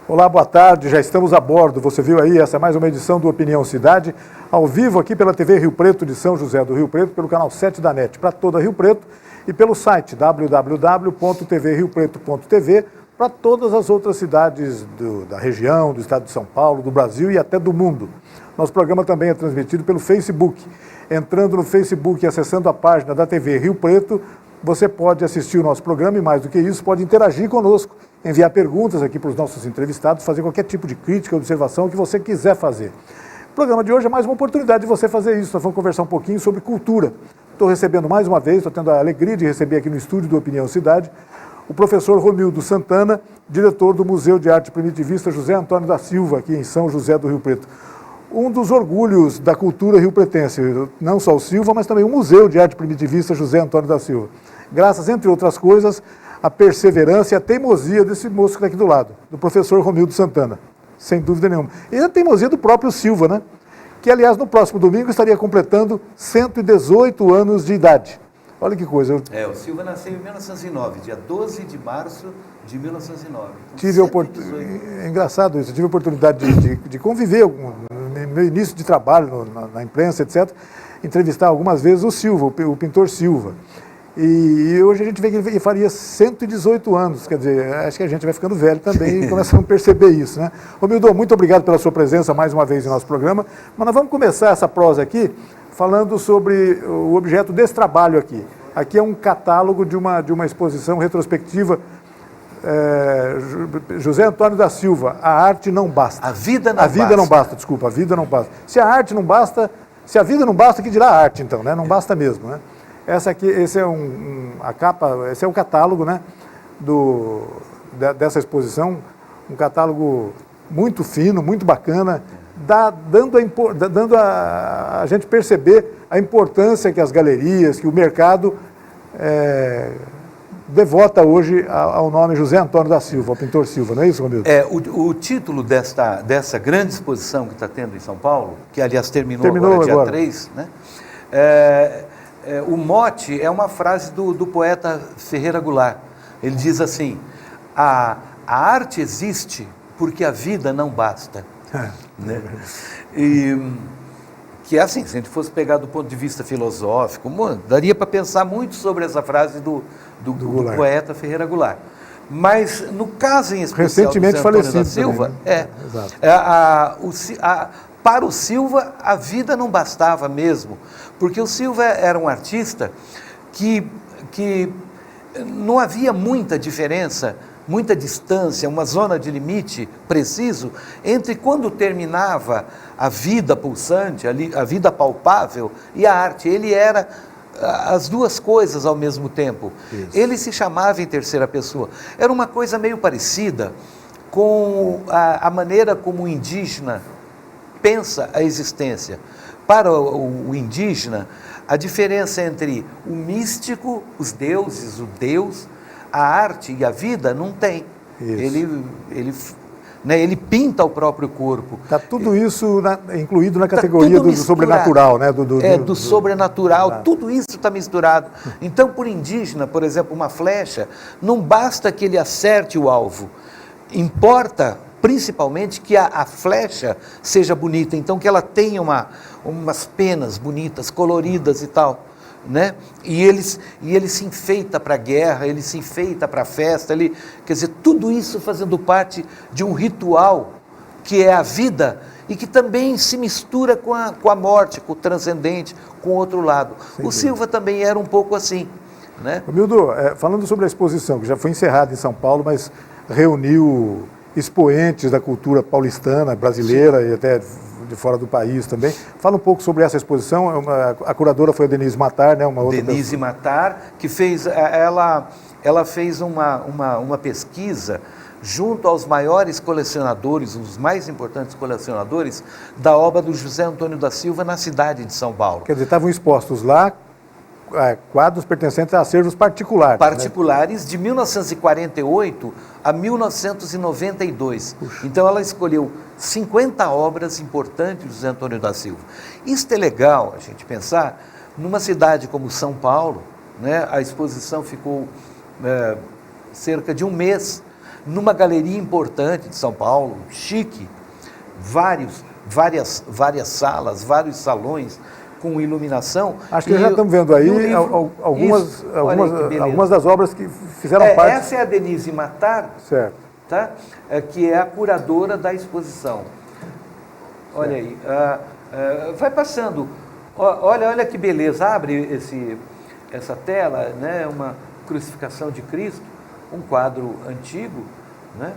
Olá, boa tarde, já estamos a bordo. Você viu aí, essa é mais uma edição do Opinião Cidade, ao vivo aqui pela TV Rio Preto de São José do Rio Preto, pelo canal 7 da NET, para toda Rio Preto, e pelo site www.tvriopreto.tv, para todas as outras cidades da região, do estado de São Paulo, do Brasil e até do mundo. Nosso programa também é transmitido pelo Facebook. Entrando no Facebook e acessando a página da TV Rio Preto, você pode assistir o nosso programa e, mais do que isso, pode interagir conosco, enviar perguntas aqui para os nossos entrevistados, fazer qualquer tipo de crítica, observação que você quiser fazer. O programa de hoje é mais uma oportunidade de você fazer isso. Nós vamos conversar um pouquinho sobre cultura. Estou recebendo mais uma vez, estou tendo a alegria de receber aqui no estúdio do Opinião Cidade, o professor Romildo Santana, diretor do Museu de Arte Primitivista José Antônio da Silva, aqui em São José do Rio Preto. Um dos orgulhos da cultura rio-pretense, não só o Silva, mas também o Museu de Arte Primitivista José Antônio da Silva. Graças, entre outras coisas, à perseverança e à teimosia desse moço que está aqui do lado, do professor Romildo Santana, sem dúvida nenhuma. E a teimosia do próprio Silva, né? Que, aliás, no próximo domingo estaria completando 118 anos de idade. Olha que coisa. O Silva nasceu em 1909, dia 12 de março de 1909. É engraçado isso, eu tive a oportunidade de conviver no meu início de trabalho na imprensa, etc., entrevistar algumas vezes o Silva, o pintor Silva. E hoje a gente vê que ele faria 118 anos, quer dizer, acho que a gente vai ficando velho também e começamos a perceber isso, né? Romildo, muito obrigado pela sua presença mais uma vez em nosso programa, mas nós vamos começar essa prosa aqui falando sobre o objeto desse trabalho aqui. Aqui é um catálogo de uma exposição retrospectiva, José Antônio da Silva, A Arte Não Basta. A Vida Não Basta. A Vida Não Basta, desculpa, A Vida Não Basta. Se a arte não basta, se a vida não basta, que dirá a arte então, né? Não basta mesmo, né? Esse é a capa, esse é o catálogo, né, dessa exposição, um catálogo muito fino, muito bacana, dando a gente perceber a importância que as galerias, que o mercado devota hoje ao nome José Antônio da Silva, ao pintor Silva, não é isso, Romildo? O título dessa grande exposição que está tendo em São Paulo, que aliás terminou agora, dia 3, né? O mote é uma frase do poeta Ferreira Goulart. Ele diz assim: a arte existe porque a vida não basta. Né? E que é assim, se a gente fosse pegar do ponto de vista filosófico, daria para pensar muito sobre essa frase do poeta Ferreira Goulart. Mas no caso em especial recentemente do José Antônio falecido da Silva, exato. Para o Silva, a vida não bastava mesmo, porque o Silva era um artista que não havia muita diferença, muita distância, uma zona de limite preciso entre quando terminava a vida pulsante, a vida palpável, e a arte. Ele era as duas coisas ao mesmo tempo. Isso. Ele se chamava em terceira pessoa. Era uma coisa meio parecida com a maneira como o indígena pensa a existência. Para o indígena, a diferença entre o místico, os deuses, o Deus, a arte e a vida não tem. Ele pinta o próprio corpo. Está tudo isso incluído na categoria do sobrenatural, né? Do sobrenatural, tudo isso está misturado. Então, por indígena, por exemplo, uma flecha, não basta que ele acerte o alvo, importa principalmente que a flecha seja bonita, então que ela tenha umas penas bonitas, coloridas e tal, né? E ele se enfeita para a guerra, ele se enfeita para a festa, quer dizer, tudo isso fazendo parte de um ritual que é a vida e que também se mistura com a morte, com o transcendente, com o outro lado. O Silva também era um pouco assim, né? Romildo, falando sobre a exposição, que já foi encerrada em São Paulo, mas reuniu expoentes da cultura paulistana, brasileira. Sim. E até de fora do país também. Fala um pouco sobre essa exposição. A curadora foi a Denise Matar, né? Denise Matar, que fez, ela fez uma pesquisa junto aos maiores colecionadores, os mais importantes colecionadores da obra do José Antônio da Silva na cidade de São Paulo. Quer dizer, estavam expostos lá quadros pertencentes a acervos particulares. Particulares, né? De 1948 a 1992. Puxa. Então ela escolheu 50 obras importantes de José Antônio da Silva. Isso é legal a gente pensar, numa cidade como São Paulo, né? A exposição ficou cerca de um mês. numa galeria importante de São Paulo, chique, várias salas, vários salões com iluminação. Acho que já estamos vendo aí algumas das obras que fizeram parte. Essa é a Denise Matar, certo. Tá? Que é a curadora da exposição. Olha aí, vai passando. Olha que beleza, abre essa tela, né? Uma crucificação de Cristo, um quadro antigo, né?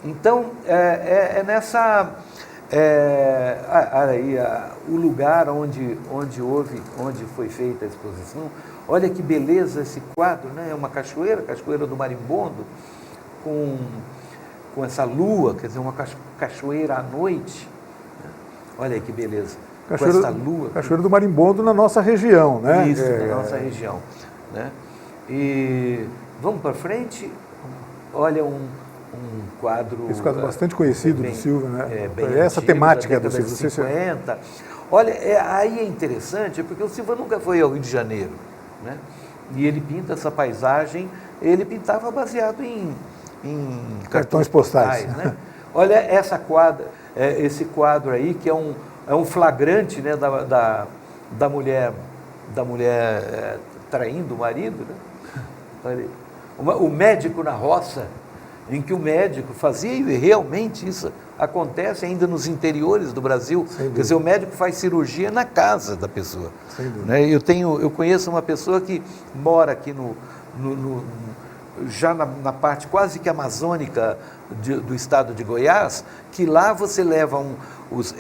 Então, nessa... olha aí, o lugar onde foi feita a exposição. Olha que beleza esse quadro, né? É uma cachoeira do Marimbondo, com essa lua, quer dizer, uma cachoeira à noite. Né? Olha aí que beleza, com essa lua. Cachoeira do Marimbondo na nossa região, né? Isso, na nossa região. Né? E vamos para frente, olha um quadro... Esse quadro bastante conhecido do Silva, né? Essa antigo, temática do Silva. 50. Olha, aí é interessante, porque o Silva nunca foi ao Rio de Janeiro, né? E ele pinta essa paisagem, ele pintava baseado em cartões postais, né? Olha esse quadro aí, que é um flagrante, né, da mulher traindo o marido, né? Olha aí. O médico na roça, em que o médico fazia, e realmente isso acontece ainda nos interiores do Brasil. Quer dizer, o médico faz cirurgia na casa da pessoa. Né? Eu conheço uma pessoa que mora aqui já na parte quase que amazônica do estado de Goiás, que lá você leva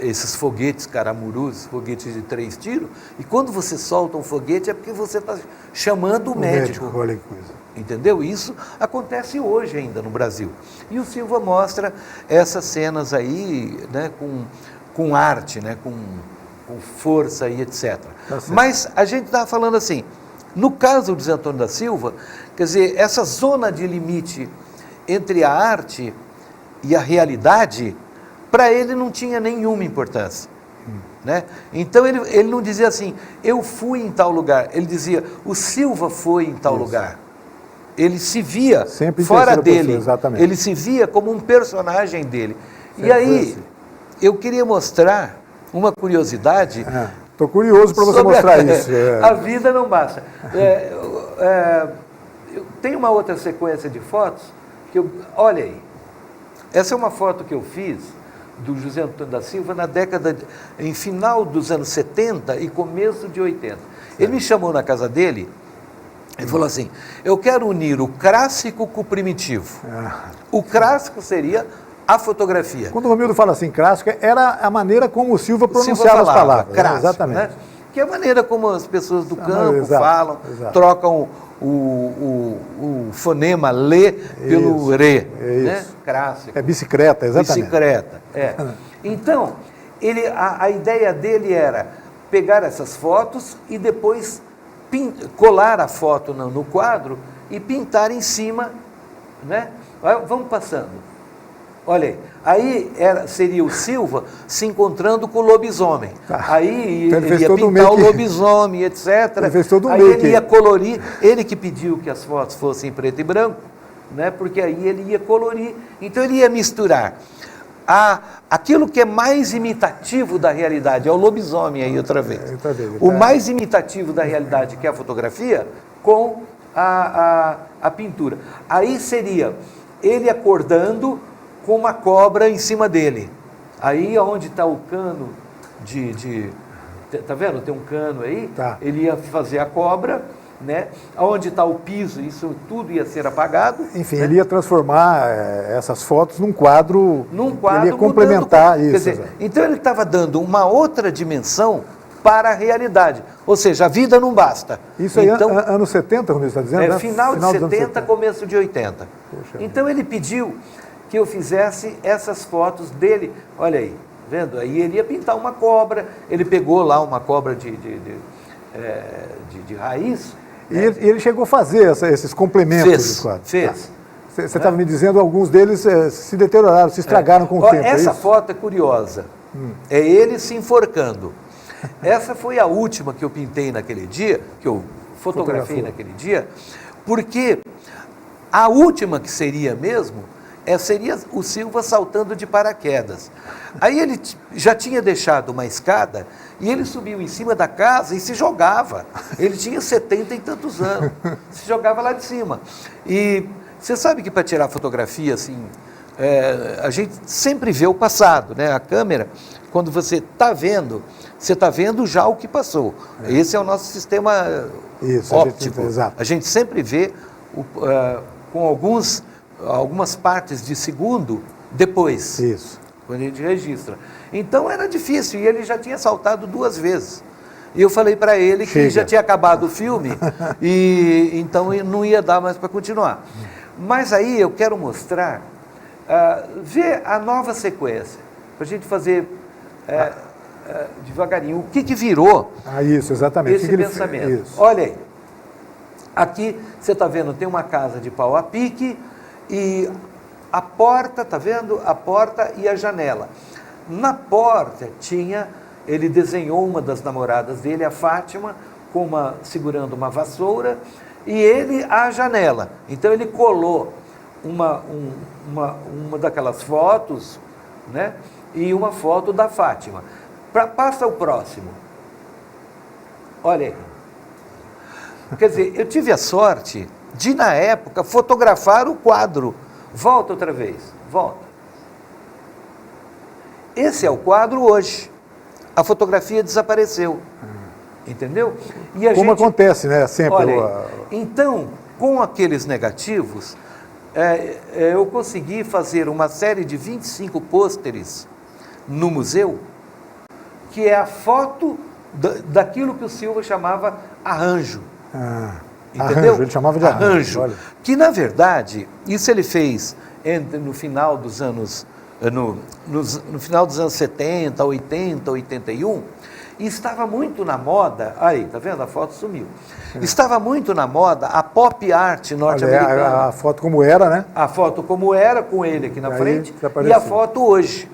esses foguetes caramurus, foguetes de 3 tiros, e quando você solta um foguete é porque você está chamando o médico. Olha que coisa. Entendeu? Isso acontece hoje ainda no Brasil. E o Silva mostra essas cenas aí, né, com arte, né, com força e etc. Mas a gente estava falando assim, no caso do Zé Antônio da Silva, quer dizer, essa zona de limite entre a arte e a realidade, para ele não tinha nenhuma importância. Né? Então ele não dizia assim, eu fui em tal lugar, ele dizia, o Silva foi em tal lugar. Ele se via sempre fora dele, pessoa, ele se via como um personagem dele. Sempre. E aí, eu queria mostrar uma curiosidade. Estou curioso para você mostrar isso. A vida não basta. Tem uma outra sequência de fotos, olha aí, essa é uma foto que eu fiz do José Antônio da Silva em final dos anos 70 e começo de 80. Ele me chamou na casa dele, ele falou assim, eu quero unir o clássico com o primitivo. O clássico seria a fotografia. Quando o Romildo fala assim, clássico, era a maneira como o Silva pronunciava as palavras. Clássico, exatamente. Né? Que é a maneira como as pessoas do campo falam, trocam o fonema lê pelo re. Né? Clássico. É bicicleta, exatamente. Bicicleta, Então, a ideia dele era pegar essas fotos e depois colar a foto no quadro e pintar em cima, né? Vamos passando. Olha aí, seria o Silva se encontrando com o lobisomem. Aí então ele ia pintar o lobisomem, etc. Ele fez todo aí ele ia colorir, ele que pediu que as fotos fossem em preto e branco, né? Porque aí ele ia colorir, então ele ia misturar aquilo que é mais imitativo da realidade, é o lobisomem aí outra vez. O mais imitativo da realidade, que é a fotografia, com a pintura. Aí seria ele acordando com uma cobra em cima dele. Aí onde está o cano tá vendo? Tem um cano aí, ele ia fazer a cobra, né? Onde está o piso, isso tudo ia ser apagado. Enfim, né? Ele ia transformar essas fotos num quadro, ele ia complementar isso. Quer dizer, então ele estava dando uma outra dimensão para a realidade. Ou seja, a vida não basta. Isso aí, então, anos 70, como você está dizendo? Final de 70, começo de 80. Poxa, então ele pediu que eu fizesse essas fotos dele. Olha aí, vendo? Aí ele ia pintar uma cobra, ele pegou lá uma cobra de raiz. E ele chegou a fazer esses complementos dos quadros. Fez. Você estava me dizendo, alguns deles se deterioraram, se estragaram com o tempo. Essa foto é curiosa. É ele se enforcando. Essa foi a última que eu pintei naquele dia, que eu fotografei naquele dia, porque a última que seria mesmo, seria o Silva saltando de paraquedas. Aí ele já tinha deixado uma escada e ele subiu em cima da casa e se jogava. Ele tinha 70 e tantos anos, se jogava lá de cima. E você sabe que para tirar fotografia, assim, a gente sempre vê o passado, né? A câmera, quando você está vendo já o que passou. Esse é o nosso sistema óptico. A gente sempre vê com algumas partes de segundo depois. Isso. Quando a gente registra. Então era difícil, e ele já tinha saltado 2 vezes. E eu falei para ele que já tinha acabado o filme, e então não ia dar mais para continuar. Mas aí eu quero mostrar, ver a nova sequência, para a gente fazer devagarinho, o que virou isso, exatamente. esse pensamento. Isso. Olha aí, aqui você está vendo, tem uma casa de pau a pique, e a porta, está vendo? A porta e a janela. Na porta ele desenhou uma das namoradas dele, a Fátima, segurando uma vassoura, e ele a janela. Então ele colou uma daquelas fotos, né? E uma foto da Fátima. Passa o próximo. Olha aí. Quer dizer, eu tive a sorte de, na época, fotografar o quadro. Volta outra vez, volta. Esse é o quadro hoje. A fotografia desapareceu. Entendeu? E Como acontece, né? Sempre. Olha, então, com aqueles negativos, eu consegui fazer uma série de 25 pôsteres no museu, que é a foto daquilo que o Silva chamava arranjo. Entendeu? Arranjo, ele chamava de arranjo. Olha. Que, na verdade, isso ele fez no final dos anos, no final dos anos 70, 80, 81, e estava muito na moda, aí, tá vendo? A foto sumiu. Estava muito na moda a pop art norte-americana. A foto como era, né? A foto como era, com ele aqui na frente, e a foto hoje.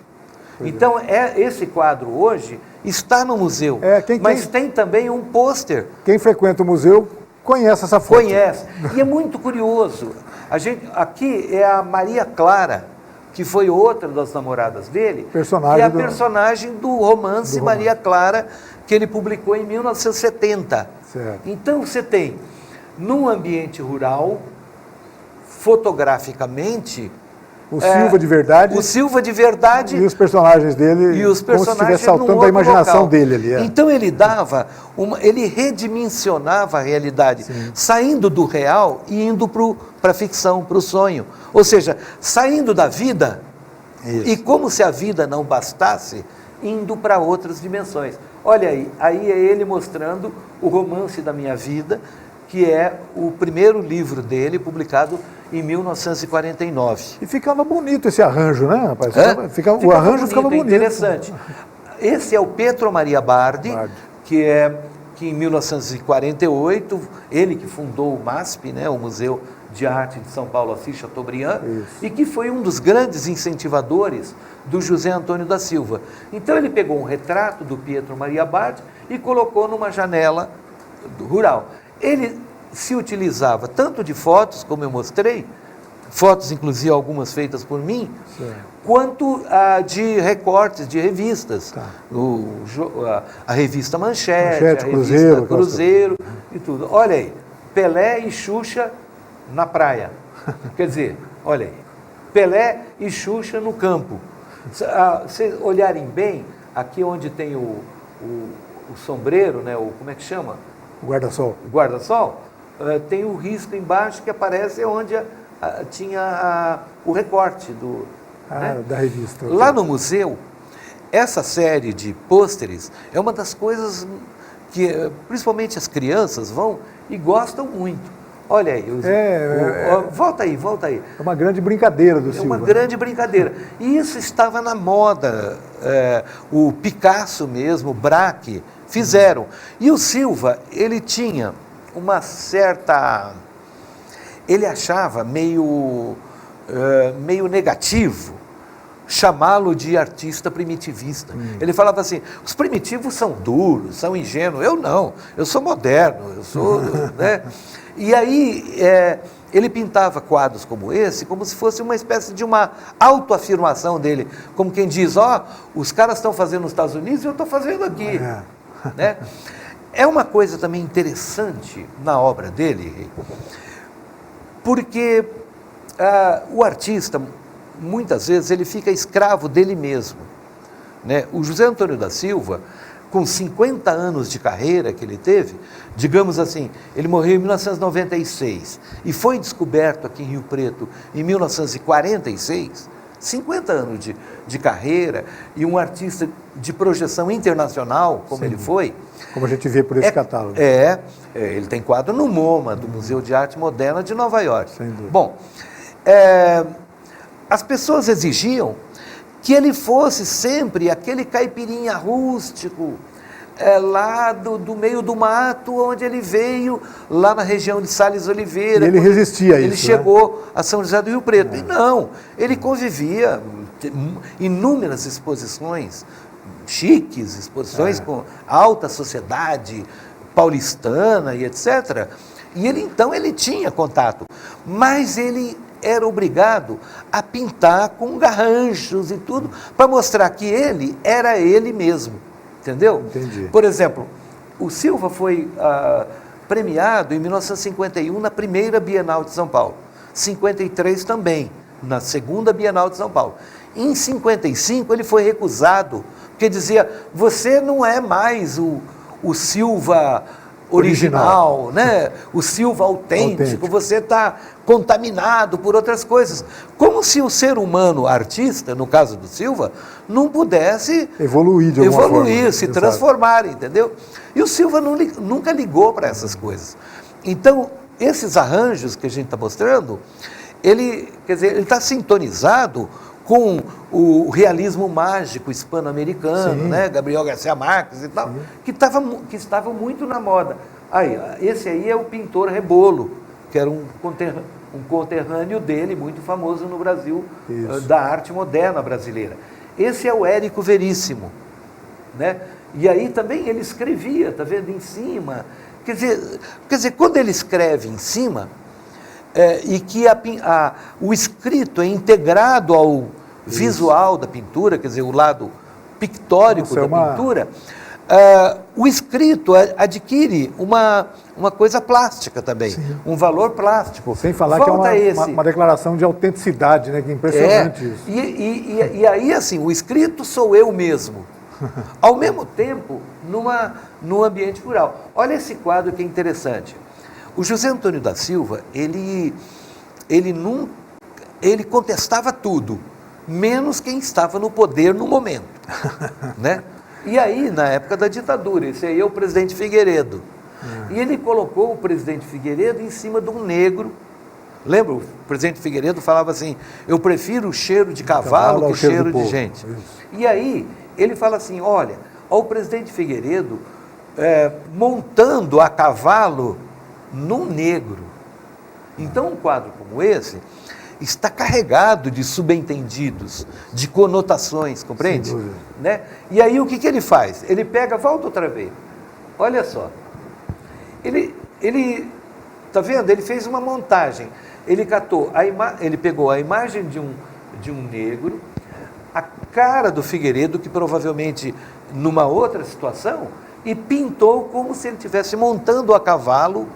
Então, esse quadro hoje está no museu, mas tem também um pôster. Quem frequenta o museu conhece essa foto. Conhece. E é muito curioso. Aqui é a Maria Clara, que foi outra das namoradas dele, que é a personagem do romance Maria Clara, que ele publicou em 1970. Certo. Então você tem, num ambiente rural, fotograficamente, o Silva de verdade. O Silva de verdade. E os personagens dele. E os personagens como se estivesse saltando da imaginação dele ali. Então ele ele redimensionava a realidade, saindo do real e indo para a ficção, para o sonho. Ou seja, saindo da vida, e como se a vida não bastasse, indo para outras dimensões. Olha aí é ele mostrando o romance da minha vida, que é o primeiro livro dele, publicado em 1949. E ficava bonito esse arranjo, né, rapaz? O arranjo ficava bonito. Interessante. Esse é o Pietro Maria Bardi, que em 1948, ele que fundou o MASP, né, o Museu de Arte de São Paulo, Assis Chateaubriand, e que foi um dos grandes incentivadores do José Antônio da Silva. Então ele pegou um retrato do Pietro Maria Bardi e colocou numa janela rural. Ele se utilizava tanto de fotos, como eu mostrei, fotos inclusive algumas feitas por mim, quanto de recortes de revistas. A revista Manchete, a revista Cruzeiro e tudo. Olha aí, Pelé e Xuxa na praia. Quer dizer, olha aí, Pelé e Xuxa no campo. Se olharem bem, aqui onde tem o sombreiro, né, como é que chama? O guarda-sol. O guarda-sol, tem o risco embaixo que aparece onde tinha o recorte da revista. Lá no museu, essa série de pôsteres é uma das coisas que principalmente as crianças vão e gostam muito. Olha aí, volta aí. É uma grande brincadeira do Silva. É uma grande brincadeira. E isso estava na moda. O Picasso mesmo, o Braque, fizeram. E o Silva, ele tinha uma certa... Ele achava meio negativo chamá-lo de artista primitivista. Ele falava assim, os primitivos são duros, são ingênuos. Eu não, eu sou moderno, eu sou... né? E aí, ele pintava quadros como esse, como se fosse uma espécie de uma autoafirmação dele, como quem diz, ó, os caras estão fazendo nos Estados Unidos e eu estou fazendo aqui. Né? É uma coisa também interessante na obra dele, porque o artista, muitas vezes, ele fica escravo dele mesmo. Né? O José Antônio da Silva, com 50 anos de carreira que ele teve, digamos assim, ele morreu em 1996 e foi descoberto aqui em Rio Preto em 1946, 50 anos de carreira e um artista de projeção internacional, como ele foi. Como a gente vê por esse catálogo. Ele tem quadro no MoMA, do Museu de Arte Moderna de Nova York. Sem dúvida. Bom, as pessoas exigiam que ele fosse sempre aquele caipirinha rústico, lá do meio do mato, onde ele veio, lá na região de Sales Oliveira. E ele resistia a isso, ele chegou a São José do Rio Preto. E não, ele convivia, inúmeras exposições chiques, exposições com alta sociedade paulistana e etc. E ele tinha contato, mas ele era obrigado a pintar com garranchos e tudo, para mostrar que ele era ele mesmo, entendeu? Entendi. Por exemplo, o Silva foi premiado em 1951 na primeira Bienal de São Paulo, 53 também, na segunda Bienal de São Paulo. Em 55 ele foi recusado, porque dizia, você não é mais o Silva original, né? O Silva autêntico, você está contaminado por outras coisas. Como se o ser humano artista, no caso do Silva, não pudesse evoluir de alguma forma, se transformar, entendeu? E o Silva nunca ligou para essas coisas. Então, esses arranjos que a gente está mostrando, ele está sintonizado com o realismo mágico hispano-americano, né? Gabriel Garcia Marques e tal, que estavam muito na moda. Esse aí é o pintor Rebolo, que era um conterrâneo dele, muito famoso no Brasil, da arte moderna brasileira. Esse é o Érico Veríssimo, né? E aí também ele escrevia, tá vendo, em cima. Quer dizer, quando ele escreve em cima, e que o escrito é integrado ao visual da pintura, quer dizer, o lado pictórico da pintura, o escrito adquire uma coisa plástica também, um valor plástico. Sem falar que é uma declaração de autenticidade, né? Que é impressionante isso. E aí, assim, o escrito sou eu mesmo, ao mesmo tempo, num ambiente rural. Olha esse quadro que é interessante. O José Antônio da Silva, ele contestava tudo, menos quem estava no poder no momento, né? E aí, na época da ditadura, esse aí é o presidente Figueiredo. E ele colocou o presidente Figueiredo em cima de um negro. Lembra? O presidente Figueiredo falava assim, eu prefiro o cheiro de cavalo que o cheiro de gente. E aí, ele fala assim, olha, o presidente Figueiredo montando a cavalo num negro. Então, um quadro como esse está carregado de subentendidos, de conotações, compreende? Né? E aí o que ele faz? Ele pega, volta outra vez, olha só, ele tá vendo? Ele fez uma montagem, ele pegou a imagem de um negro, a cara do Figueiredo, que provavelmente numa outra situação, e pintou como se ele estivesse montando a cavalo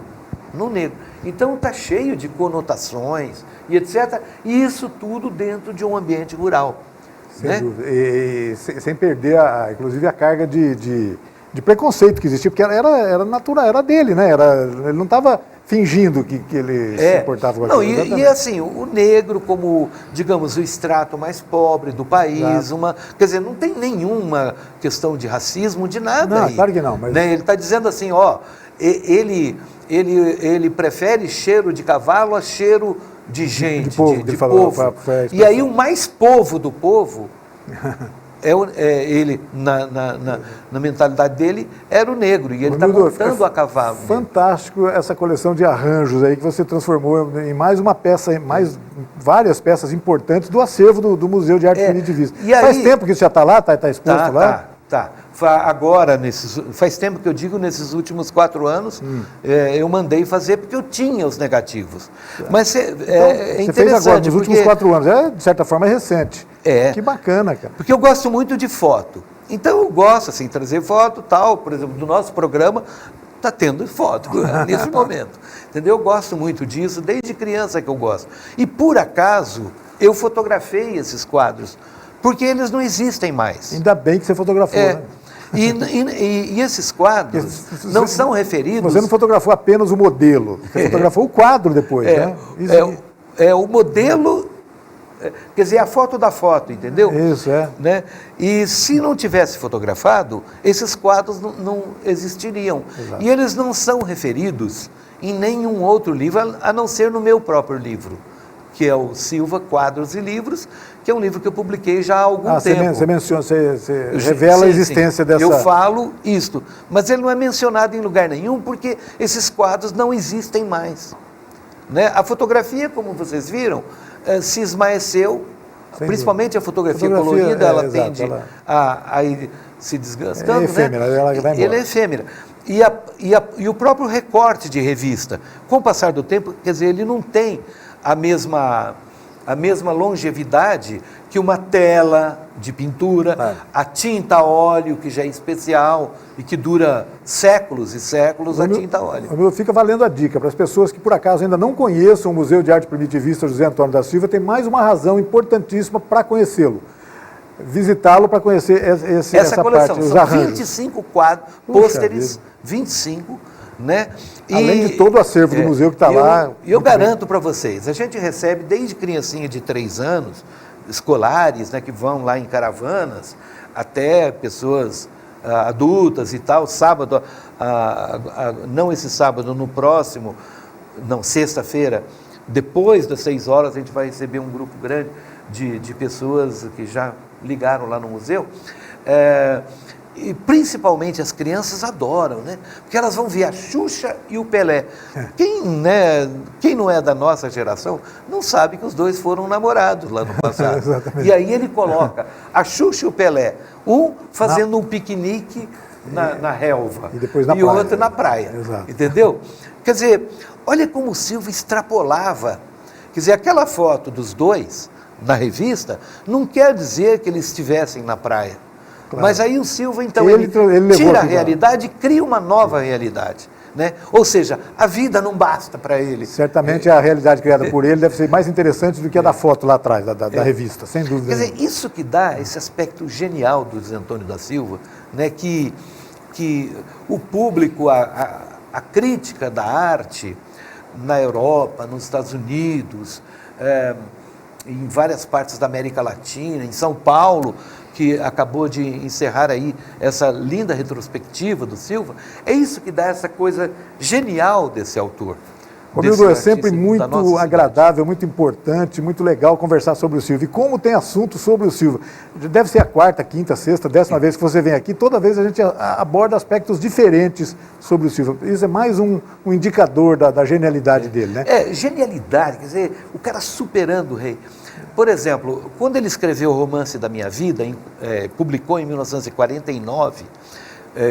no negro. Então está cheio de conotações e etc. E isso tudo dentro de um ambiente rural. Sem dúvida. E sem perder, inclusive, a carga de preconceito que existia, porque era natural, era dele, né? Ele não estava fingindo que ele se importava com aquilo. Não, e assim, o negro como, digamos, o extrato mais pobre do país, quer dizer, não tem nenhuma questão de racismo, de nada. Não, aí, claro que não. Mas... né? Ele está dizendo assim, ó, ele prefere cheiro de cavalo a cheiro de gente, de povo. E aí o mais povo do povo, ele, na mentalidade dele, era o negro, e ele está montando a cavalo. Fantástico essa coleção de arranjos aí que você transformou em mais uma peça, várias peças importantes do acervo do Museu de Arte Primitivista. Faz tempo que isso já está lá, está exposto lá? Tá. Agora, faz tempo que eu digo, nesses últimos 4 anos, eu mandei fazer porque eu tinha os negativos. Mas é interessante. Você fez agora, nos últimos 4 anos, de certa forma é recente. Que bacana, cara. Porque eu gosto muito de foto. Então eu gosto, assim, trazer foto, tal, por exemplo, do nosso programa, está tendo foto nesse momento. Entendeu? Eu gosto muito disso, desde criança que eu gosto. E por acaso, eu fotografei esses quadros, porque eles não existem mais. Ainda bem que você fotografou, né? E esses quadros não são referidos... Você não fotografou apenas o modelo, você fotografou o quadro depois, né? O modelo, quer dizer, a foto da foto, entendeu? Isso, né? E se não tivesse fotografado, esses quadros não existiriam. Exato. E eles não são referidos em nenhum outro livro, a não ser no meu próprio livro, que é o Silva, Quadros e Livros, que é um livro que eu publiquei já há algum tempo. Você menciona, você revela a existência dessa... Eu falo isto, mas ele não é mencionado em lugar nenhum, porque esses quadros não existem mais. Né? A fotografia, como vocês viram, se esmaeceu, principalmente a fotografia colorida, ela tende a ir se desgastando. É efêmera, né? Ela vai embora. Ele é efêmera. E o próprio recorte de revista, com o passar do tempo, quer dizer, ele não tem a mesma longevidade que uma tela de pintura, a tinta a óleo, que já é especial e que dura séculos e séculos, a tinta a óleo. Fica valendo a dica para as pessoas que por acaso ainda não conheçam o Museu de Arte Primitivista José Antônio da Silva, tem mais uma razão importantíssima para conhecê-lo. Visitá-lo para conhecer essa coleção. parte, os São arranjos. 25 quadros, pôsteres, 25, né? Além de todo o acervo do museu que está lá. E eu garanto para vocês, a gente recebe desde criancinha de 3 anos, escolares, né, que vão lá em caravanas, até pessoas adultas e tal, sábado, não esse sábado, no próximo, não, sexta-feira, depois das 6 horas, a gente vai receber um grupo grande de pessoas que já ligaram lá no museu, e principalmente as crianças adoram, né? Porque elas vão ver a Xuxa e o Pelé. Quem não é da nossa geração não sabe que os dois foram namorados lá no passado. E aí ele coloca a Xuxa e o Pelé, um fazendo um piquenique na relva e depois o outro na praia. Exato. Entendeu? Quer dizer, olha como o Silva extrapolava. Quer dizer, aquela foto dos dois na revista não quer dizer que eles estivessem na praia. Claro. Mas aí o Silva, então, ele tira a realidade e cria uma nova realidade. Né? Ou seja, a vida não basta para ele. Certamente a realidade criada por ele deve ser mais interessante do que a da foto lá atrás, da revista, sem dúvida. Quer dizer, isso que dá esse aspecto genial do José Antônio da Silva, né? que o público, a crítica da arte na Europa, nos Estados Unidos, em várias partes da América Latina, em São Paulo, que acabou de encerrar aí essa linda retrospectiva do Silva, é isso que dá essa coisa genial desse autor. Romildo, é sempre muito agradável, muito importante, muito legal conversar sobre o Silva. E como tem assunto sobre o Silva? Deve ser a 4ª, 5ª, 6ª, 10ª vez que você vem aqui, toda vez a gente aborda aspectos diferentes sobre o Silva. Isso é mais um indicador da genialidade dele, né? Genialidade, quer dizer, o cara superando o rei. Por exemplo, quando ele escreveu o Romance da Minha Vida, publicou em 1949,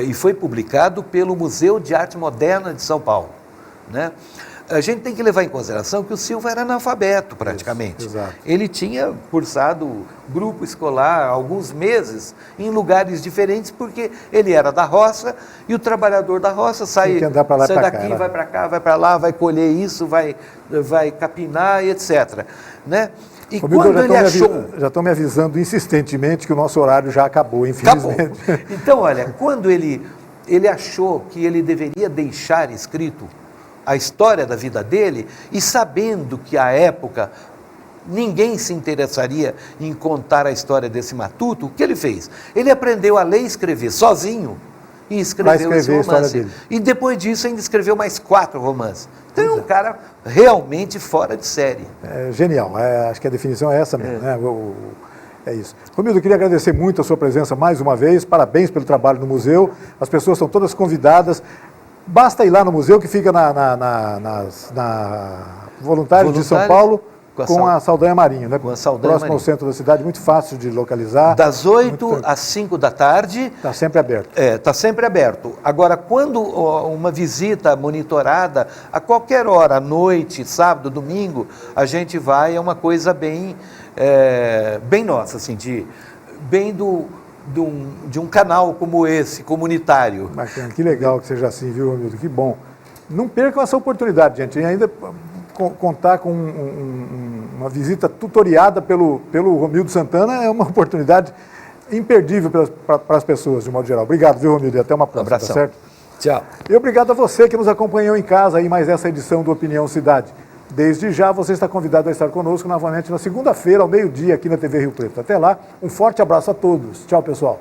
e foi publicado pelo Museu de Arte Moderna de São Paulo, né? A gente tem que levar em consideração que o Silva era analfabeto praticamente. Exato. Ele tinha cursado grupo escolar alguns meses em lugares diferentes, porque ele era da roça e o trabalhador da roça sai daqui, vai para cá, vai para lá, vai colher isso, vai capinar e etc. Né? E quando ele achou... Já estão me avisando insistentemente que o nosso horário já acabou, infelizmente. Acabou. Então, olha, quando ele achou que ele deveria deixar escrito a história da vida dele, e sabendo que à época ninguém se interessaria em contar a história desse matuto, o que ele fez? Ele aprendeu a ler e escrever sozinho e escreveu esse romance. E depois disso ainda escreveu mais 4 romances. Então é um cara realmente fora de série. Genial, acho que a definição é essa mesmo, né? É isso. Romildo, eu queria agradecer muito a sua presença mais uma vez, parabéns pelo trabalho no museu, as pessoas são todas convidadas. Basta ir lá no museu, que fica na Voluntários de São Paulo. com a Saldanha Marinho, né? Com a Saldanha Próximo Marinho. ao centro da cidade, muito fácil de localizar. Das 8 às 5 da tarde. Está sempre aberto. Está sempre aberto. Agora, quando uma visita monitorada, a qualquer hora, à noite, sábado, domingo, a gente vai, é uma coisa bem nossa, assim, bem de um canal como esse, comunitário. Bacana, que legal que seja assim, viu, Romildo? Que bom. Não percam essa oportunidade, gente. E ainda contar com uma visita tutoriada pelo Romildo Santana é uma oportunidade imperdível para as pessoas, de modo geral. Obrigado, viu, Romildo? E até uma próxima, Abração. tá certo? Tchau. E obrigado a você que nos acompanhou em casa em mais essa edição do Opinião Cidade. Desde já, você está convidado a estar conosco novamente na segunda-feira, ao meio-dia, aqui na TV Rio Preto. Até lá, um forte abraço a todos. Tchau, pessoal.